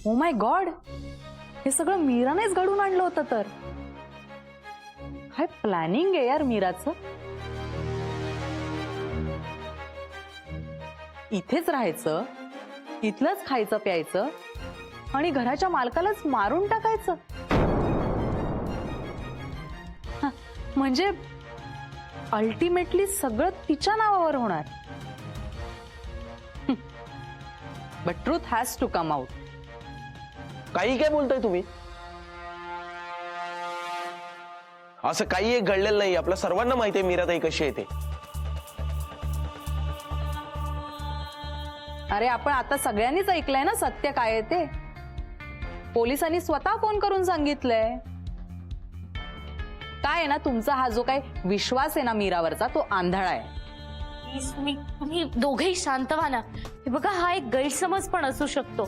Oh my God, हे सगळं मीरानेच घडून आणलं होतं तर. काय प्लॅनिंग आहे यार मीराचं. इथेच राहायचं, इथलंच खायचं प्यायचं आणि घराच्या मालकालाच मारून टाकायचं. म्हणजे अल्टिमेटली सगळं तिच्या नावावर होणार. But truth has to come out. काही काय बोलताय तुम्ही? असं काही एक घडलेलं नाही. आपल्या सर्वांना माहिती आहे मीराताई कशी आहे ते. अरे आपण आता सगळ्यांनीच ऐकलंय ना सत्य काय आहे ते. पोलिसांनी स्वतः फोन करून सांगितलंय. काय आहे ना, तुमचा हा जो काही विश्वास आहे ना मीरावरचा, तो आंधळा आहे. तुम्ही दोघेही शांत व्हा ना. हे बघा, हा एक गैरसमज पण असू शकतो.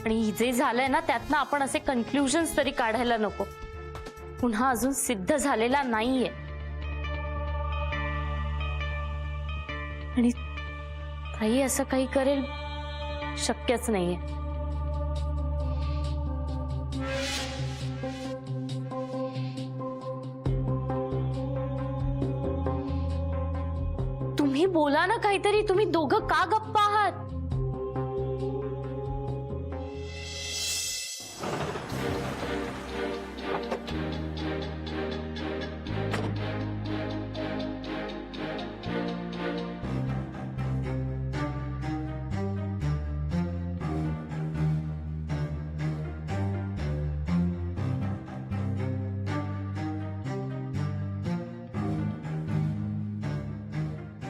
आणि जे झालंय ना त्यातनं आपण असे कन्क्लुजन्स तरी काढायला नको. पुन्हा अजून सिद्ध झालेला नाहीये. आणि काही असं काही करेल शक्यच नाहीये. तुम्ही बोला ना काहीतरी. तुम्ही दोघं का गप्पा आहात?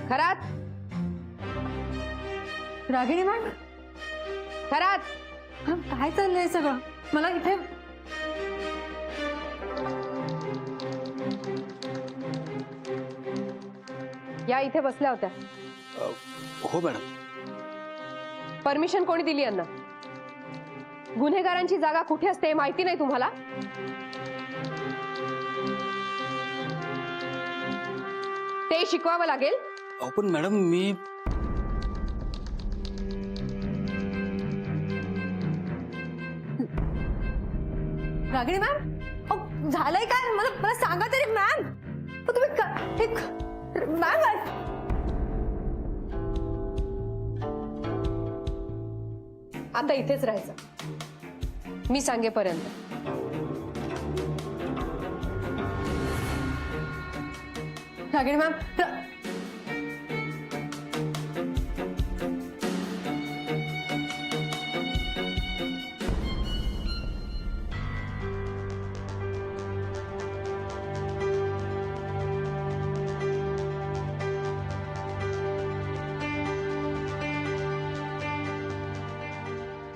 खरात रागिणी मॅम, खरात काय चाललंय सगळं? मला इथे या इथे बसल्या होत्या. हो मॅडम. परमिशन कोणी दिली यांना? गुन्हेगारांची जागा कुठे असते हे माहिती नाही तुम्हाला? ते शिकवावं लागेल. पण मॅडम मी रागिणी मॅम, झालंय काय? मला सांगा तरी मॅम. तुम्ही मॅम आता इथेच राहायचं मी सांगेपर्यंत. रागिणी मॅम,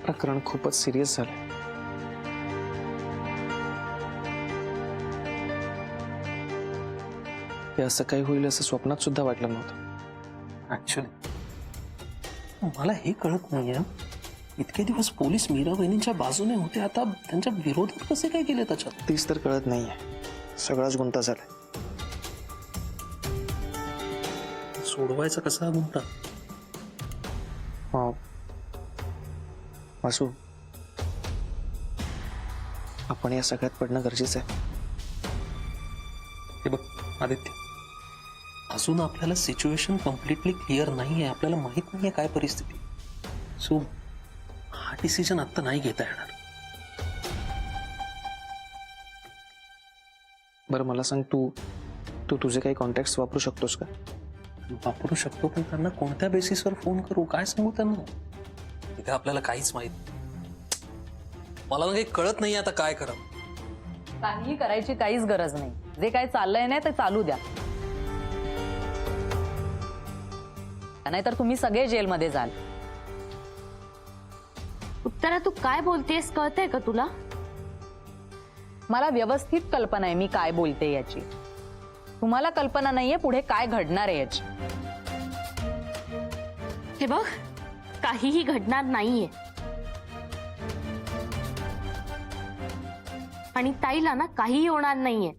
प्रकरण खूपच सिरियस झालंय. हे असं काही होईल असं स्वप्नात सुद्धा वाटलं नव्हतं. ऍक्च्युली मला हे कळत नाहीये, इतके दिवस पोलीस मीरा बहिणींच्या बाजूने होते, आता त्यांच्या विरोधात कसे काय गेले त्याच्यात? तीच तर कळत नाहीये. सगळाच गुंता झालाय. सोडवायचा कसा गुंता? वासू, आपण या सगळ्यात पडणं गरजेचं आहे. हे बघ आदित्य, अजून आपल्याला सिच्युएशन कम्प्लिटली क्लिअर नाहीये. आपल्याला माहित नाहीये काय परिस्थिती. सो हा डिसिजन आता नाही घेता येणार. बरं मला सांग, तू तुझे काही कॉन्टॅक्ट्स वापरू शकतोस का? वापरू शकतो, पण त्यांना कोणत्या बेसिसवर फोन करू, काय सांगू त्यांना? इथे आपल्याला काहीच माहित. मला काही कळत नाही आता काय करावं. काहीही करायची काहीच गरज नाही. जे काय चाललंय ना ते चालू द्या, नाहीतर तुम्ही सगळे जेलमध्ये जाल. उत्तरा, तू काय बोलतेस कळतंय का तुला? मला व्यवस्थित कल्पना आहे मी काय बोलते याची. तुम्हाला कल्पना नाहीये पुढे काय घडणार आहे याची. हे बघ, काहीही घडणार नाहीये. आणि ताईला ना काहीही होणार नाहीये.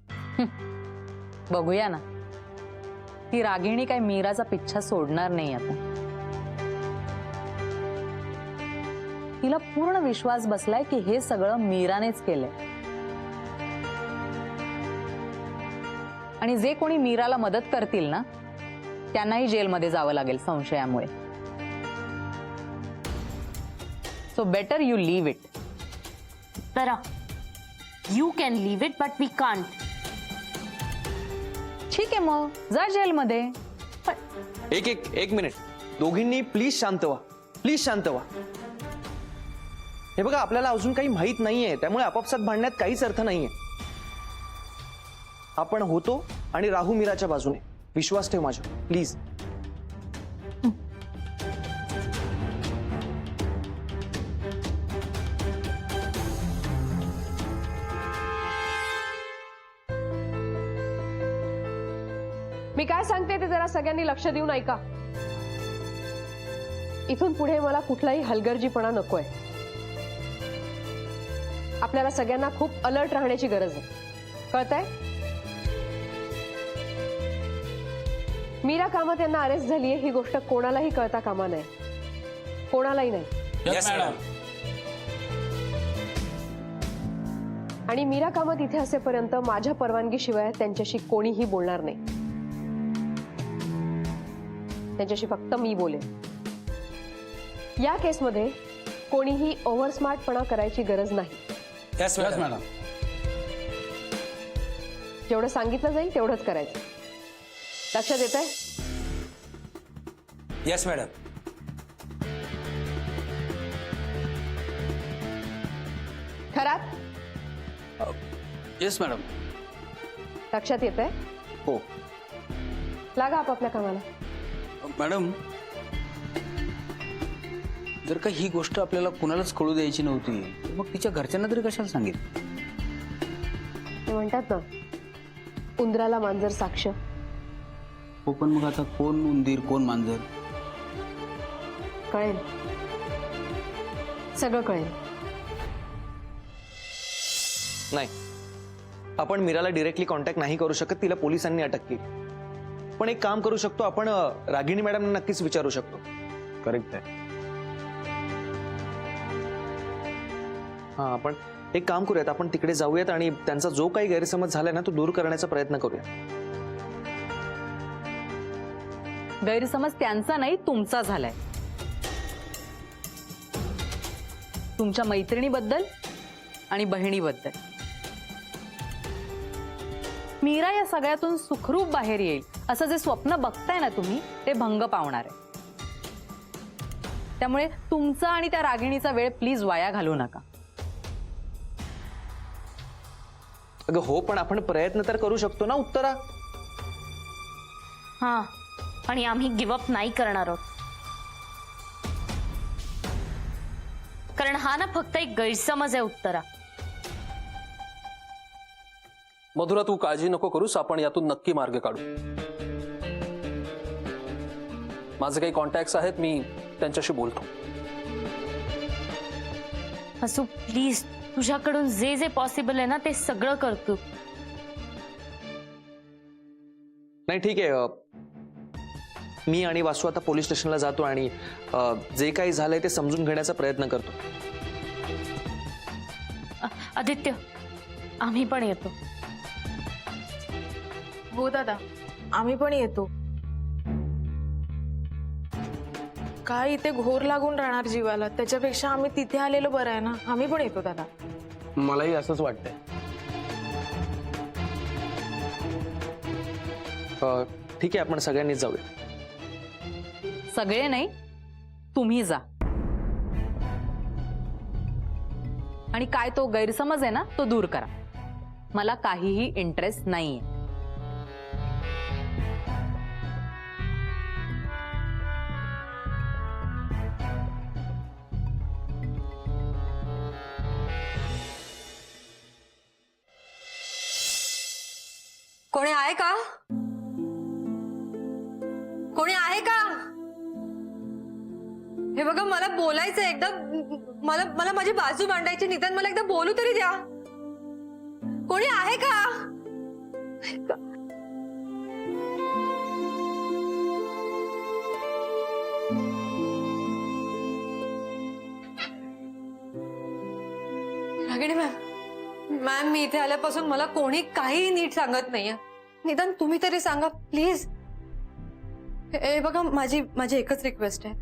बघूया ना. ती रागिणी काय मीराचा पिच्छा सोडणार नाही आता. तिला पूर्ण विश्वास बसलाय की हे सगळं मीरानेच केलंय. आणि जे कोणी मीराला मदत करतील ना त्यांनाही जेलमध्ये जावं लागेल संशयामुळे. So better you leave it. Uttara, you can leave it but we can't. ठीक आहे मग जा जेलमध्ये. एक मिनिट, दोघींनी प्लीज शांत व्हा, प्लीज शांत व्हा. हे बघा, आपल्याला अजून काही माहित नाहीये, त्यामुळे आपापसात भांडण्यात काहीच अर्थ नाहीये. आपण होतो आणि राहू मीराच्या बाजूने. विश्वास ठेव माझ्या, प्लीज. मी काय सांगते ते जरा सगळ्यांनी लक्ष देऊन ऐका. इथून पुढे मला कुठलाही हलगर्जीपणा नकोय. आपल्याला सगळ्यांना खूप अलर्ट राहण्याची गरज आहे. कळतंय? मीरा कामत यांना अरेस्ट झालीये ही गोष्ट कोणालाही कळता कामा नये. कोणालाही नाही. आणि मीरा कामत इथे असेपर्यंत माझ्या परवानगीशिवाय त्यांच्याशी कोणीही बोलणार नाही. त्यांच्याशी फक्त मी बोलेन. या केसमध्ये कोणीही ओव्हर स्मार्टपणा करायची गरज नाही. जेवढं सांगितलं जाईल तेवढंच करायचं. लक्षात येतंय? Yes madam. Kharat yes madam. लक्षात येतंय? हो. लागा आपापल्या कामाला. मॅडम, जर का ही गोष्ट आपल्याला कुणालाच कळू द्यायची नव्हती तर मग तिच्या घरच्यांना तरी कशाला सांगितलं? ते म्हणतात ना, उंदराला मांजर साक्ष. हो, पण मग आता कोण उंदीर कोण मांजर? कळेल, सगळं कळेल. नाही, आपण मीराला डिरेक्टली कॉन्टॅक्ट नाही करू शकत. तिला पोलिसांनी अटक केली. पण एक काम करू शकतो आपण, रागिणी मॅडमना नक्कीच विचारू शकतो. करेक्ट आहे. हा, आपण एक काम करूयात, आपण तिकडे जाऊयात आणि त्यांचा जो काही गैरसमज झालाय ना तो दूर करण्याचा प्रयत्न करूया. गैरसमज त्यांचा नाही तुमचा झालाय. तुमच्या मैत्रिणीबद्दल आणि बहिणीबद्दल. मीरा या सगळ्यातून सुखरूप बाहेर येईल असं जे स्वप्न बघताय ना तुम्ही ते भंग पावणार आहे. त्यामुळे तुमचा आणि त्या रागिणीचा वेळ प्लीज वाया घालवू नका. अगं हो, पण आपण प्रयत्न तर करू शकतो ना उत्तरा. हां, आणि आम्ही गिवअप नाही करणार आहोत. कारण हा ना फक्त एक गैरसमज आहे उत्तरा. मधुरा, तू काळजी नको करूस, आपण यातून नक्की मार्ग काढू. माझे काही कॉन्टॅक्ट्स आहेत, मी त्यांच्याशी बोलतो. असू, प्लीज, तुझ्याकडून जे जे पॉसिबल आहे ना ते सगळं करतो. नाही ठीक आहे, मी आणि वासू आता पोलीस स्टेशनला जातो आणि जे काही झालंय ते समजून घेण्याचा प्रयत्न करतो. आदित्य, आम्ही पण येतो. हो दादा, आम्ही पण येतो. काय इथे घोर लागून राहणार जीवाला, त्याच्यापेक्षा आम्ही तिथे आलेलो बरं आहे ना. आम्ही पण येतो दादा. मलाही असंच वाटतंय. ठीक आहे, आपण सगळ्यांनीच जाऊया. सगळे नाही, तुम्ही जा. आणि काय तो गैरसमज आहे ना तो दूर करा. मला काहीही इंटरेस्ट नाहीये. कोणी आहे का? कोणी आहे का? हे बघा, मला बोलायचं एकदा. मला मला माझी बाजू मांडायची. निदान मला एकदा बोलू तरी द्या. कोणी आहे का? रागिणी मॅम मी इथे आल्यापासून मला कोणी काही नीट सांगत नाहीये. निदान तुम्ही तरी सांगा प्लीज. हे बघा माझी एकच रिक्वेस्ट आहे,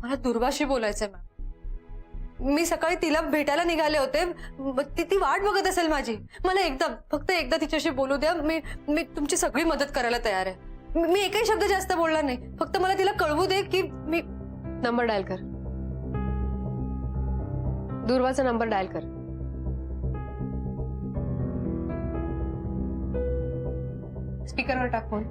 मला दुर्वाशी बोलायचंय मॅम. मी सकाळी तिला भेटायला निघाले होते, ती वाट बघत असेल माझी. मला फक्त एकदा तिच्याशी बोलू द्या. मी तुमची सगळी मदत करायला तयार आहे. मी एकही शब्द जास्त बोलणार नाही. फक्त मला तिला कळवू दे की मी. नंबर डायल कर. दुर्वाचा नंबर डायल कर. स्पीकरवर टाक फोन.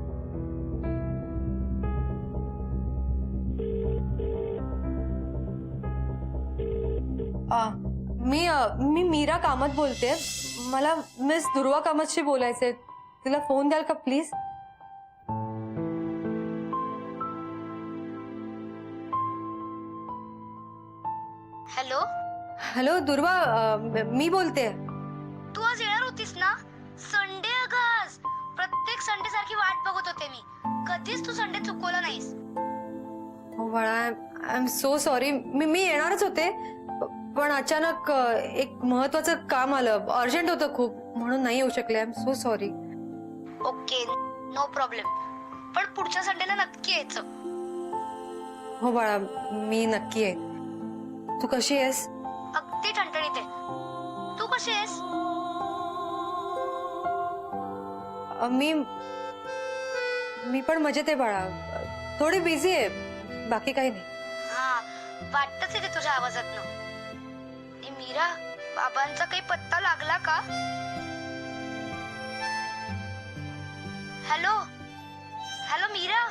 मी मीरा कामत बोलते. मला मिस दुर्वा कामतशी बोलायचंय. तिला फोन द्याल का प्लीज? हॅलो हॅलो दुर्वा, मी बोलते. तू आज येणार होतीस ना? संडे अगं आज. प्रत्येक संडे सारखी वाट बघत होते मी. कधीच तू संडे चुकवला नाहीस. हो बाळा, आय एम सो सॉरी. मी येणारच होते, पण अचानक एक महत्वाचं काम आलं. अर्जंट होतं खूप, म्हणून नाही येऊ शकले. I am so sorry. Okay, no problem. पण पुढच्या संडेला नक्की यायचं. हो बाळा, मी नक्की आहे. तू कशी आहेस? अगदी ठणठणीत आहे. तू कशी आहेस? मी पण मजेत आहे बाळा. थोडी बिझी आहे, बाकी काही नाही. हा, वाटतच येते तुझ्या आवाजातनं. मीरा, बाबांचा काही पत्ता लागला का? हॅलो हॅलो मीरा,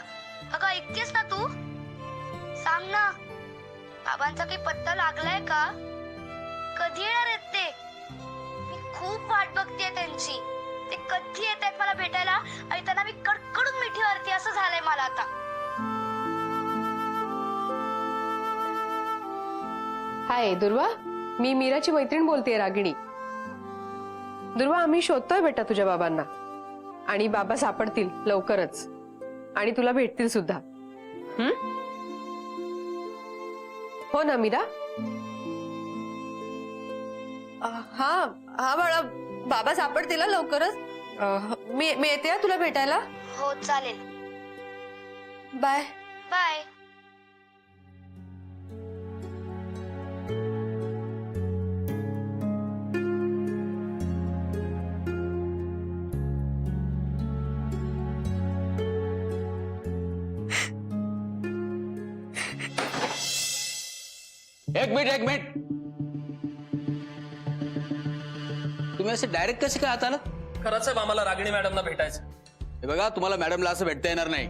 अगं ऐकतेस ना तू? सांग ना, बाबांचा काही पत्ता लागलाय का? कधी येणार आहेत ते? मी खूप वाट बघतेय त्यांची. ते कधी येत आहेत मला भेटायला, आणि त्यांना मी कडकडून मिठीवरती असं झालंय मला आता. हाय दुर्वा, मी मीराची मैत्रीण बोलतेय, रागिणी. दुर्वा, आम्ही शोधतोय बेटा तुझ्या बाबांना, आणि बाबा सापडतील लवकरच, आणि तुला भेटतील सुद्धा. हो ना मीरा? हा बाळा, बाबा सापडतील लवकरच. मी येते तुला भेटायला. हो चालेल. Bye bye. एक मिनिट. तुम्ही असे डायरेक्ट कसे काय हात आलात? खरंच आहे, आम्हाला रागिणी मॅडमना भेटायचं. हे बघा, तुम्हाला मॅडमला असं भेटता येणार नाही.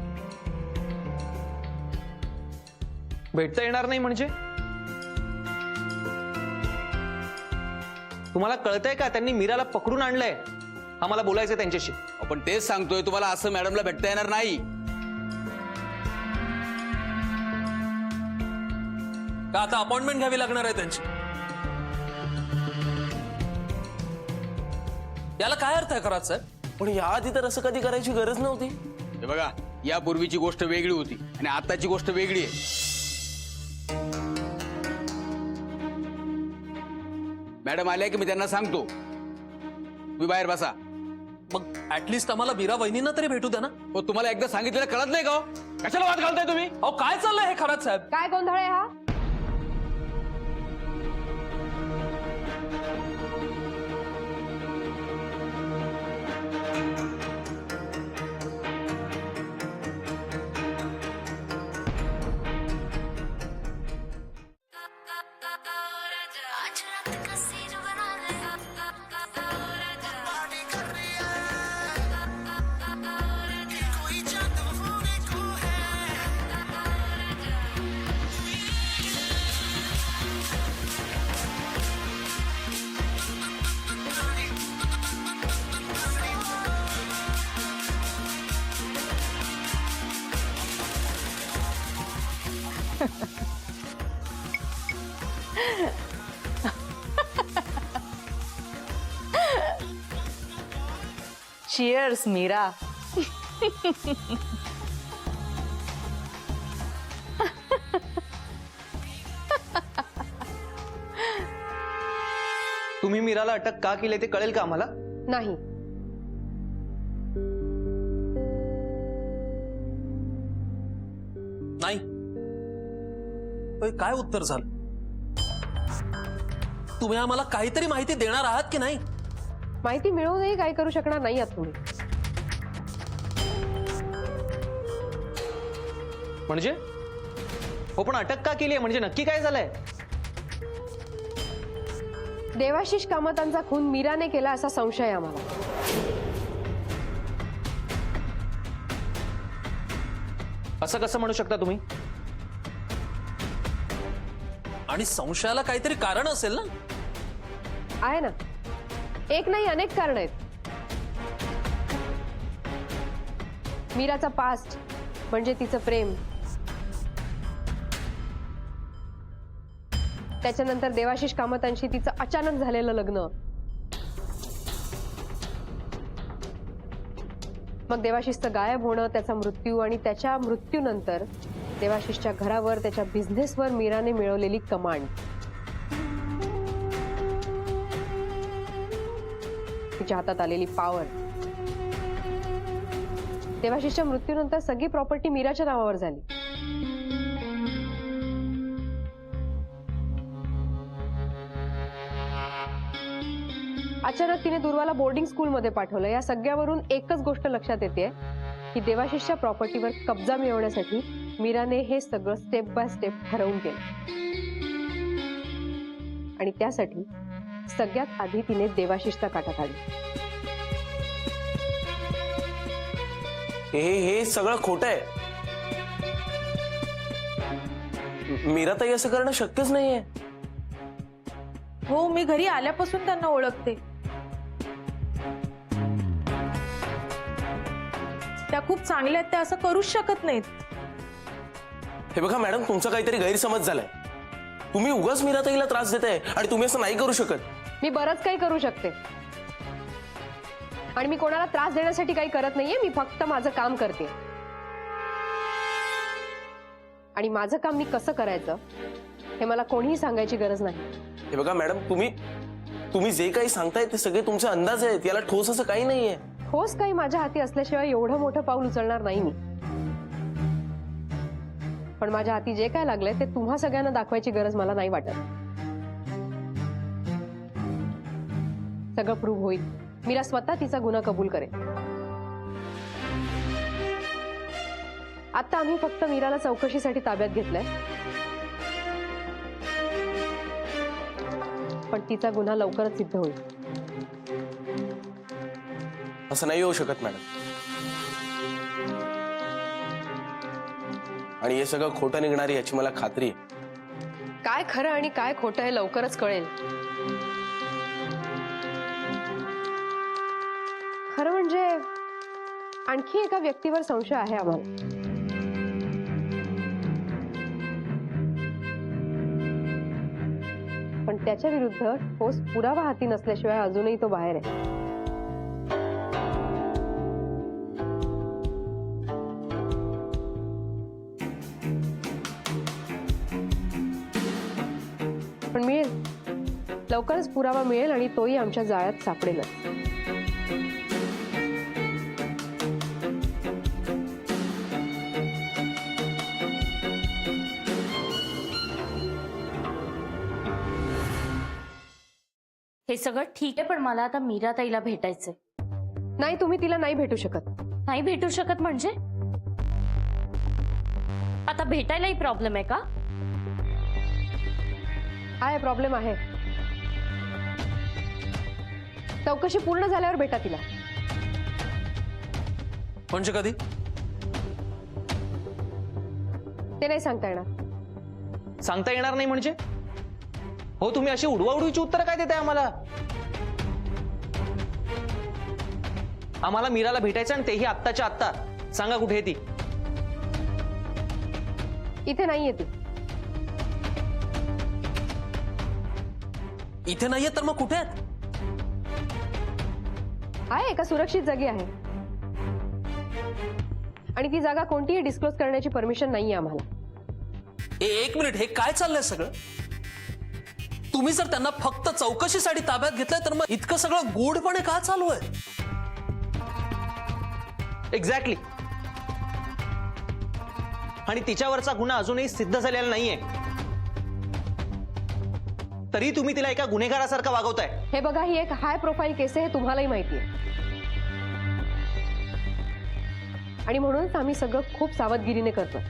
भेटता येणार नाही म्हणजे? तुम्हाला कळतंय का, त्यांनी मीराला पकडून आणलंय. आम्हाला बोलायचंय त्यांच्याशी. आपण तेच सांगतोय तुम्हाला, असं मॅडमला भेटता येणार नाही. का आता अपॉइंटमेंट घ्यावी लागणार आहे त्यांची? याला काय अर्थ आहे खराच साहेब? पण याआधी तर असं कधी करायची गरज नव्हती. हे बघा, यापूर्वीची गोष्ट वेगळी होती आणि आताची गोष्ट वेगळी आहे. मॅडम आल्या की मी त्यांना सांगतो. तुम्ही बाहेर बसा. मग ऍटलिस्ट आम्हाला मीरा वहिनींना तरी भेटू द्या ना. हो, तुम्हाला एकदा सांगितलेलं कळत नाही का हो? कशाला वाद घालताय तुम्ही? अहो काय चाललंय हे खराच साहेब? काय गोंधळ आहे हा? Cheers, मीरा. तुम्ही मीराला अटक का केली ते कळेल का आम्हाला? नाही. नाही. काय उत्तर झालं? तुम्ही आम्हाला काहीतरी माहिती देणार आहात की नाही? माहिती मिळवूनही काय करू शकणार नाही आहात तुम्ही. म्हणजे हो, पण अटक का केली आहे म्हणजे नक्की काय झालंय? देवाशिष कामतांचा खून मीराने केला असा संशय आहे आम्हाला. असं कसं म्हणू शकता तुम्ही? आणि संशयाला काहीतरी कारण असेल ना? आहे ना, एक नाही अनेक कारण आहेत. मीराचा पास्ट म्हणजे तिचं प्रेम, त्याच्यानंतर देवाशिष कामतांशी तिचं अचानक झालेलं लग्न, मग देवाशिषचं गायब होणं, त्याचा मृत्यू आणि त्याच्या मृत्यूनंतर देवाशिषच्या घरावर, त्याच्या बिझनेसवर मीराने मिळवलेली कमांड, तिच्या हातात आलेली पॉवर. देवाशिषच्या मृत्यूनंतर सगळी प्रॉपर्टी मीराच्या नावावर झाली. अचानक तिने दुर्वाला बोर्डिंग स्कूलमध्ये पाठवलं. या सगळ्यावरून एकच गोष्ट लक्षात येते की देवाशिषच्या प्रॉपर्टीवर कब्जा मिळवण्यासाठी मीराने हे सगळं स्टेप बाय स्टेप ठरवून केलं. आणि त्यासाठी सगळ्यात आधी तिने देवाशिषचा काटा काढला. हे सगळं खोटं आहे. मीराताई असं करणं शक्यच नाहीये. हो, मी घरी आल्यापासून त्यांना ओळखते. त्या खूप चांगल्या आहेत, त्या असं करूच शकत नाहीत. हे बघा मॅडम, तुमचा काहीतरी गैरसमज झालाय. तुम्ही उगाच मीराताईला त्रास देताय आणि तुम्ही असं नाही करू शकत. मी बरंच काही करू शकते आणि मी कोणाला त्रास देण्यासाठी काही करत नाहीये. मी फक्त माझं काम करते आणि माझं काम मी कसं करायचं हे मला कोणीही सांगायची गरज नाही. हे बघा मॅडम, तुम्ही जे काही सांगताय ते सगळे तुमचे अंदाज आहेत. याला ठोस असं काही नाहीये. ठोस काही माझ्या हाती असल्याशिवाय एवढं मोठं पाऊल उचलणार नाही मी. पण माझ्या हाती जे काय लागलंय ते तुम्हा सगळ्यांना दाखवायची गरज मला नाही वाटत. सगळं प्रूव्ह होईल. मीरा स्वतः तिचा गुन्हा कबूल करेल. आता आम्ही फक्त मीराला चौकशीसाठी ताब्यात घेतलंय, पण तिचा गुन्हा लवकरच सिद्ध होईल. असं नाही होऊ शकत मॅडम. आणि हे सगळं खोटं निघणार याची मला खात्री आहे. काय खरं आणि काय खोटं हे लवकरच कळेल. खरं म्हणजे आणखी एका व्यक्तीवर संशय आहे आम्हाला. पण त्याच्या विरुद्ध ठोस पुरावा हाती नसल्याशिवाय अजूनही तो बाहेर आहे. पण मिळेल, लवकरच पुरावा मिळेल आणि तोही आमच्या जाळ्यात सापडेलच. हे सगळं ठीक आहे, पण मला आता मीराताईला भेटायचंय. नाही, तुम्ही तिला नाही भेटू शकत. नाही भेटू शकत म्हणजे? आता भेटायलाही प्रॉब्लेम आहे का? हा प्रॉब्लेम आहे. चौकशी पूर्ण झाल्यावर भेटा तिला. म्हणजे कधी? ते नाही सांगता येणार. सांगता येणार नाही म्हणजे? हो, तुम्ही अशी उडवाउडवीची उत्तरं काय देताय आम्हाला? आम्हाला मीराला भेटायचं आणि तेही आत्ताच्या आत्ता. सांगा कुठे आहे ती? इथे नाहीये ती. इथे नाहीये तर मग कुठे आहेत? आहे एका सुरक्षित जागी आहे आणि ती जागा कोणतीही डिस्क्लोज करण्याची परमिशन नाहीये आम्हाला. एक मिनिट, हे काय चाललंय सगळं? तुम्ही जर त्यांना फक्त चौकशीसाठी ताब्यात घेतलंय तर मग इतकं सगळं गोडपणे का चालू आहे? एक्झॅक्टली. आणि तिच्यावरचा गुन्हा अजूनही सिद्ध झालेला नाहीये, तरी तुम्ही तिला एका गुन्हेगारासारखं वागवताय. हे बघा, ही एक हाय प्रोफाईल केस आहे, हे तुम्हालाही माहिती आहे. आणि म्हणूनच आम्ही सगळं खूप सावधगिरीने करतोय.